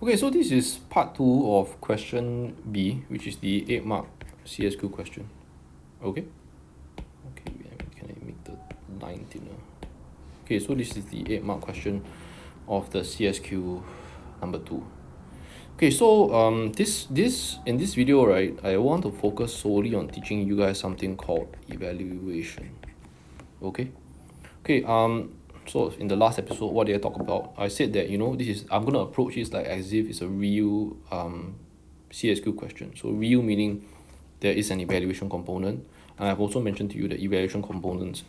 Okay, so this is part 2 of question B, which is the 8-mark CSQ question. Okay? Okay, can I make the line thinner? Okay, so this is the 8-mark question of the CSQ number 2. Okay, so in this video, right, I want to focus solely on teaching you guys something called evaluation. Okay? Okay, so in the last episode, what did I talk about? I said that, I'm going to approach this like as if it's a real CSQ question. So real meaning there is an evaluation component. And I've also mentioned to you that evaluation components,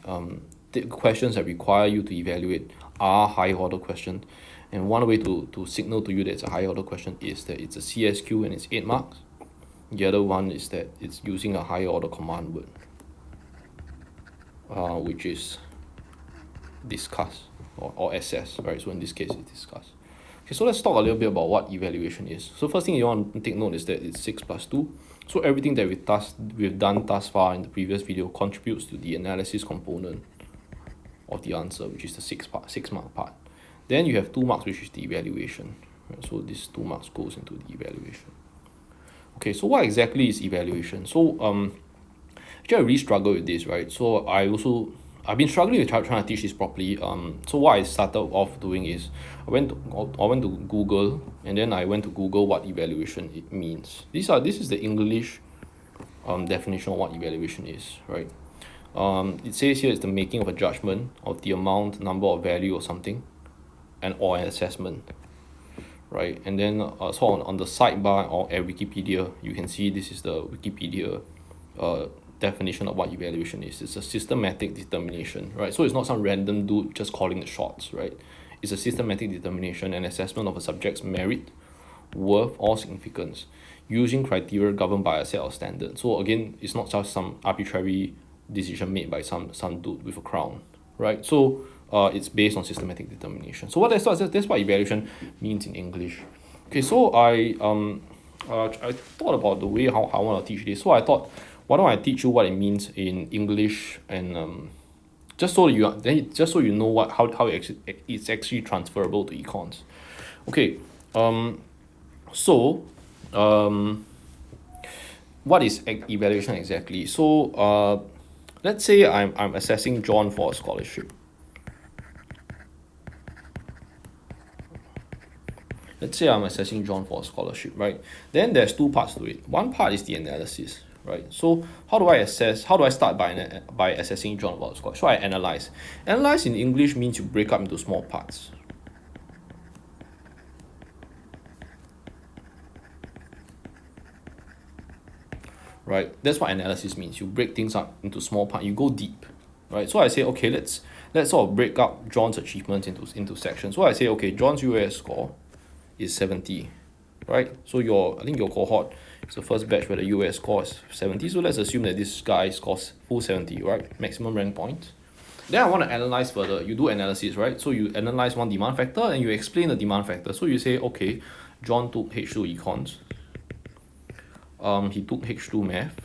the questions that require you to evaluate are high order questions. And one way to signal to you that it's a high order question is that it's a CSQ and it's 8 marks. The other one is that it's using a higher order command word, which is discuss or assess, right? So in this case, it's discuss. Okay, so let's talk a little bit about what evaluation is. So first thing you want to take note is that it's 6 plus 2. So everything that we've done thus far in the previous video contributes to the analysis component of the answer, which is the 6-mark part. Then you have 2 marks, which is the evaluation. Right? So this 2 marks goes into the evaluation. Okay, so what exactly is evaluation? So actually I really struggle with this, right? So I've been struggling with trying to teach this properly. So what I started off doing is I went to Google, and then I went to Google what evaluation it means. This is the English definition of what evaluation is, right? It says here it's the making of a judgment of the amount, number, or value of something, or an assessment, right? And then so on the sidebar or at Wikipedia, you can see this is the Wikipedia definition of what evaluation is. It's a systematic determination, right? So it's not some random dude just calling the shots, right? It's a systematic determination and assessment of a subject's merit, worth, or significance using criteria governed by a set of standards. So again, it's not just some arbitrary decision made by some dude with a crown, right? So it's based on systematic determination. So that's what evaluation means in English. Okay, so I thought about the way how I want to teach this. So I thought, why don't I teach you what it means in English, and just so you know what how it's actually transferable to econs. Okay, so what is evaluation exactly? So let's say I'm assessing John for a scholarship. Let's say I'm assessing John for a scholarship, right? Then there's 2 parts to it. One part is the analysis, right? So how do I assess? How do I start by assessing John about a scholarship? So I analyze. Analyze in English means you break up into small parts. Right? That's what analysis means. You break things up into small parts. You go deep, right? So I say, okay, let's sort of break up John's achievements into sections. So I say, okay, John's US score is 70, right? So I think your cohort is the first batch where the US score is 70. So let's assume that this guy scores full 70, right? Maximum rank points. Then I want to analyze further. You do analysis, right? So you analyze one demand factor and you explain the demand factor. So you say, okay, John took H2 econs. He took H2 math,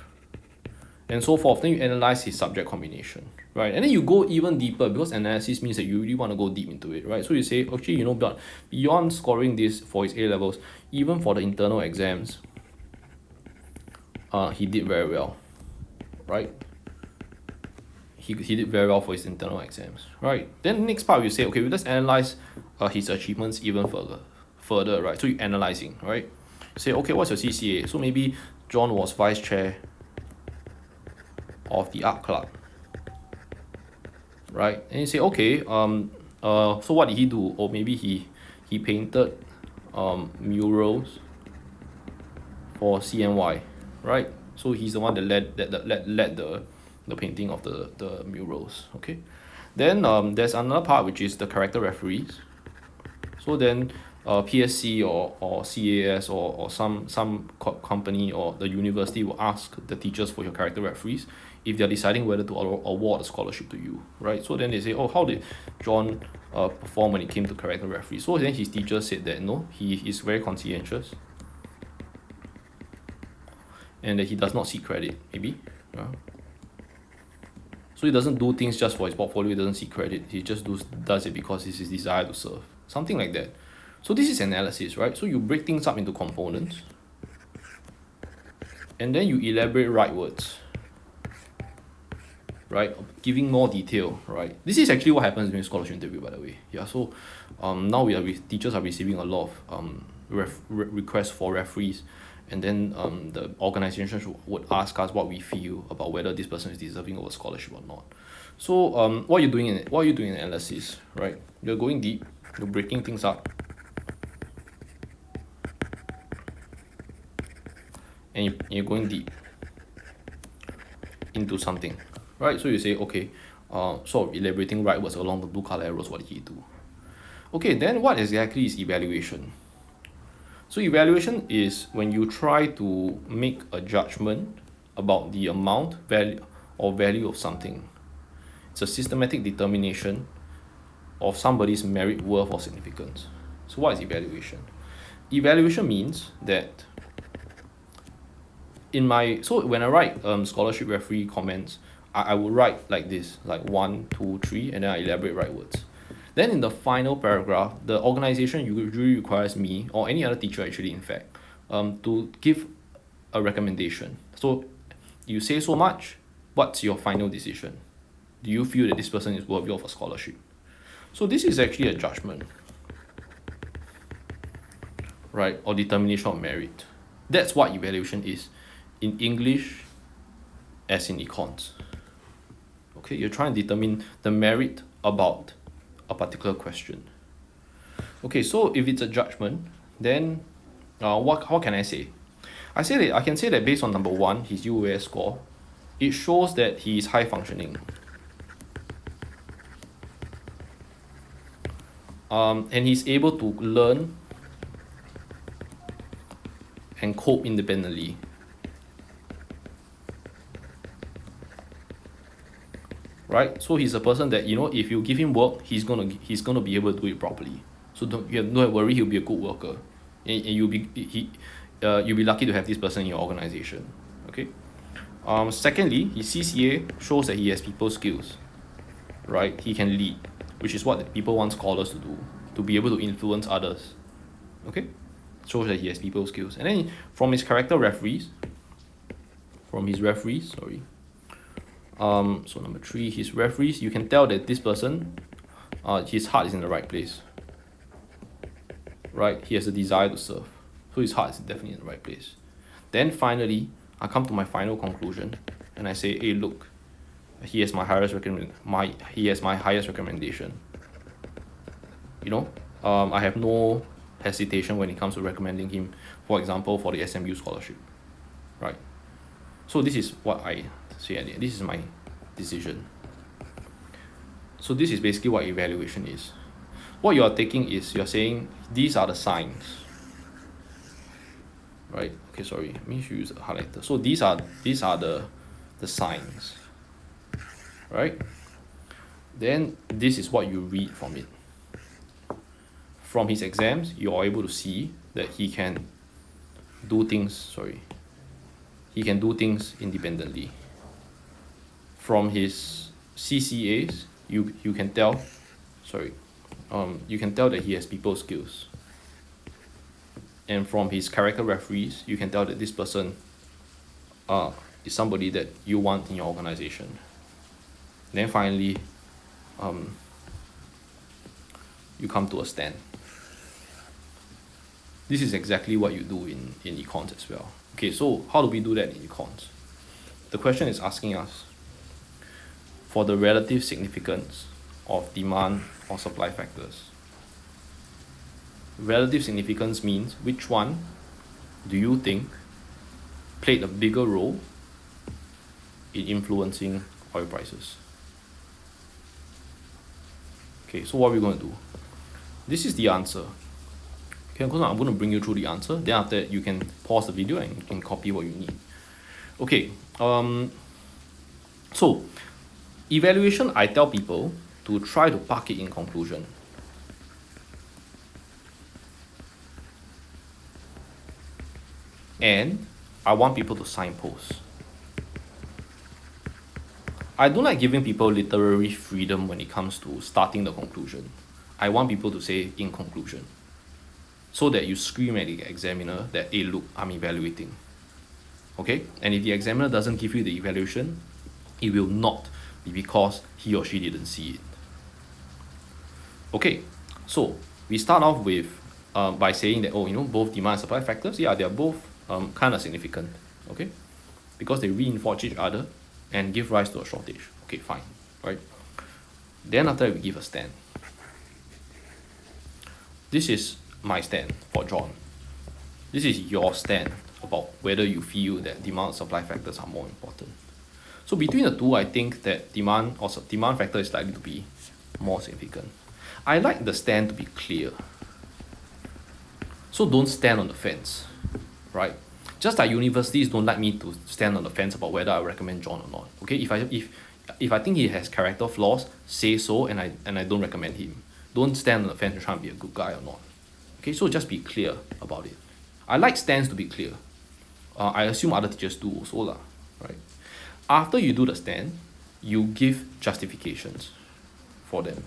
and so forth. Then you analyze his subject combination, right? And then you go even deeper, because analysis means that you really want to go deep into it, right? So you say, actually, beyond scoring this for his A levels, even for the internal exams, he did very well, right? He did very well for his internal exams, right? Then the next part you say, okay, let's analyze his achievements even further, right? So you're analyzing, right? Say, okay, what's your CCA? So maybe John was vice chair of the art club, right? And you say, okay, so what did he do? Or maybe he painted murals for CNY, right? So he's the one that led the painting of the murals. Okay, then there's another part which is the character referees. So then PSC or CAS or some company or the university will ask the teachers for your character referees if they're deciding whether to award a scholarship to you, right? So then they say, oh, how did John perform when it came to character referees? So then his teacher said that no, he is very conscientious and that he does not seek credit, maybe. Yeah. So he doesn't do things just for his portfolio, he doesn't seek credit, he just does it because it's his desire to serve, something like that. So this is analysis, right? So you break things up into components, and then you elaborate rightwards, right? Giving more detail, right? This is actually what happens during scholarship interview, by the way. Yeah. So, now teachers are receiving a lot of requests for referees, and then the organization would ask us what we feel about whether this person is deserving of a scholarship or not. So what are you doing in analysis, right? You're going deep, you're breaking things up, and you're going deep into something, right? So you say, okay, sort of elaborating rightwards along the blue color arrows, what did he do? Okay, then what exactly is evaluation? So evaluation is when you try to make a judgment about the amount, value of something. It's a systematic determination of somebody's merit, worth, or significance. So what is evaluation? Evaluation means that so when I write scholarship referee comments, I would write like this, like 1, 2, 3, and then I elaborate rightwards. Then in the final paragraph, the organization usually requires me or any other teacher actually, in fact, to give a recommendation. So you say so much, what's your final decision? Do you feel that this person is worthy of a scholarship? So this is actually a judgment, right, or determination of merit. That's what evaluation is in English as in econs. Okay, you're trying to determine the merit about a particular question. Okay, so if it's a judgment, then what can I say? I can say that based on number 1, his UAS score, it shows that he is high functioning. And he's able to learn and cope independently. Right? So he's a person that, if you give him work, he's gonna be able to do it properly. So don't worry, he'll be a good worker, and you'll be lucky to have this person in your organization. Okay. Secondly, his CCA shows that he has people skills. Right? He can lead, which is what people want scholars to do, to be able to influence others. Okay. Shows that he has people skills, and then from his referees. So number 3, his referees, you can tell that this person, his heart is in the right place. Right? He has a desire to serve. So his heart is definitely in the right place. Then finally, I come to my final conclusion, and I say, hey, look, he has my highest recommendation. I have no hesitation when it comes to recommending him, for example, for the SMU scholarship. Right? So this is what I say, and this is my decision. So this is basically what evaluation is. What you are taking is, you're saying these are the signs, right? Okay, sorry, let me use a highlighter. So these are the signs, right? Then this is what you read from it. From his exams, you are able to see that he can do things independently. From his CCAs, you can tell that he has people skills. And from his character referees, you can tell that this person is somebody that you want in your organization. Then finally, you come to a stand. This is exactly what you do in econs as well. Okay, so how do we do that in econs? The question is asking us for the relative significance of demand or supply factors. Relative significance means which one do you think played a bigger role in influencing oil prices? Okay, so what are we going to do? This is the answer. Okay, I'm going to bring you through the answer. Then after that, you can pause the video and you can copy what you need. Okay, so evaluation, I tell people to try to park it in conclusion. And I want people to signpost. I don't like giving people literary freedom when it comes to starting the conclusion. I want people to say in conclusion. so that you scream at the examiner that, hey, look, I'm evaluating. Okay, and if the examiner doesn't give you the evaluation, it will not be because he or she didn't see it. Okay, so we start off with by saying that, oh, both demand and supply factors, yeah, they're both kind of significant, okay, because they reinforce each other and give rise to a shortage. Okay, fine, right? Then after that, we give a stand. This is my stand for John. This is your stand about whether you feel that demand and supply factors are more important. So between the two, I think that demand factor is likely to be more significant. I like the stand to be clear. So don't stand on the fence, right? Just like universities don't like me to stand on the fence about whether I recommend John or not. Okay, if I think he has character flaws, say so, and I don't recommend him. Don't stand on the fence and try and be a good guy or not. Okay, so just be clear about it. I like stands to be clear. I assume other teachers do also lah, right? After you do the stand, you give justifications for them.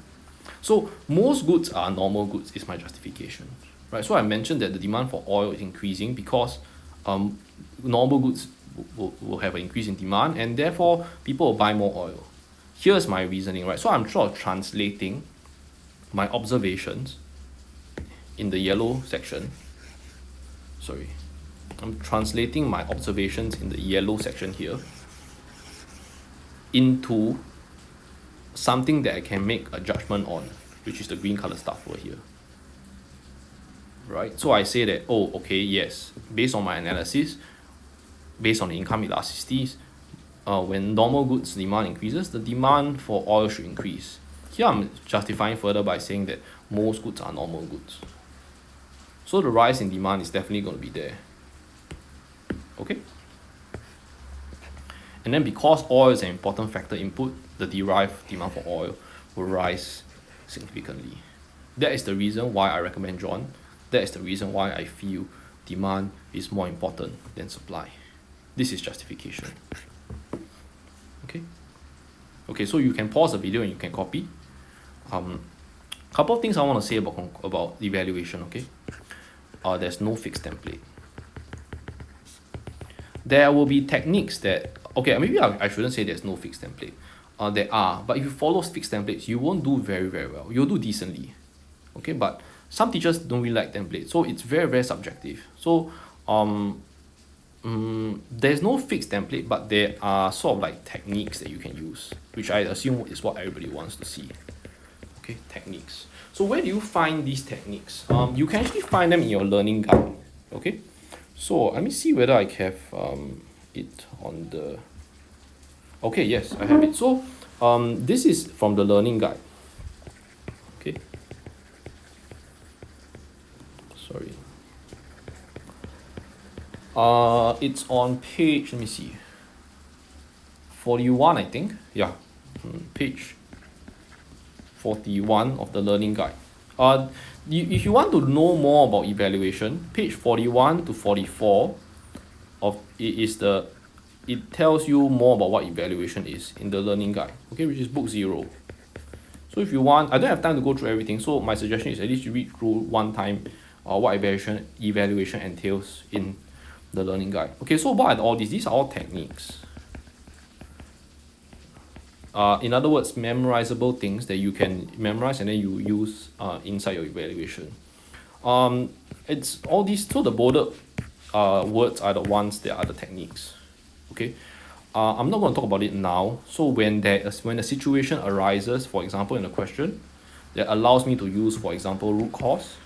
So most goods are normal goods is my justification, right? So I mentioned that the demand for oil is increasing because normal goods will have an increase in demand, and therefore people will buy more oil. Here's my reasoning, right? So I'm sort of translating my observations in the yellow section. I'm translating my observations in the yellow section here into something that I can make a judgment on, which is the green color stuff over here. Right? So I say that, oh, okay, yes, based on my analysis, based on the income elasticities, when normal goods demand increases, the demand for oil should increase. Here I'm justifying further by saying that most goods are normal goods. So the rise in demand is definitely going to be there. Okay? And then because oil is an important factor input, the derived demand for oil will rise significantly. That is the reason why I recommend John. That is the reason why I feel demand is more important than supply. This is justification. Okay? Okay, so you can pause the video and you can copy. Couple of things I want to say about evaluation, okay? There's no fixed template. There will be techniques that, okay, maybe I shouldn't say there's no fixed template. There are, but if you follow fixed templates, you won't do very, very well. You'll do decently, okay? But some teachers don't really like templates, so it's very, very subjective. So there's no fixed template, but there are sort of like techniques that you can use, which I assume is what everybody wants to see. Okay, techniques. So where do you find these techniques? You can actually find them in your learning guide. Okay, so let me see whether I have it on the. Okay, yes, I have it. So this is from the learning guide. Okay. Sorry. It's on page, let me see, 41, I think. Yeah, page 41 of the learning guide. If you want to know more about evaluation, page 41 to 44 of it tells you more about what evaluation is in the learning guide, okay, which is book 0. So if you want, I don't have time to go through everything, so my suggestion is at least you read through one time what evaluation entails in the learning guide. Okay, so what are all these? These are all techniques. In other words, memorizable things that you can memorize and then you use inside your evaluation. It's all these, so the bolded words are the ones that are the techniques. Okay, I'm not going to talk about it now. So when a situation arises, for example, in a question that allows me to use, for example, root cause,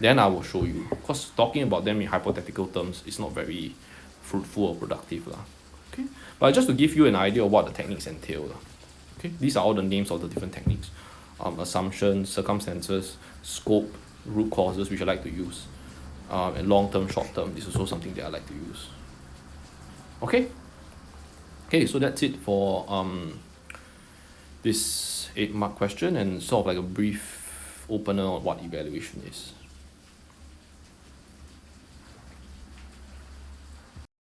then I will show you. Because talking about them in hypothetical terms is not very fruitful or productive lah. Okay, but just to give you an idea of what the techniques entail lah. Okay, these are all the names of the different techniques. Assumptions, circumstances, scope, root causes, which I like to use, and long term, short term. This is also something that I like to use. Okay. Okay, so that's it for this 8-mark question and sort of like a brief opener on what evaluation is.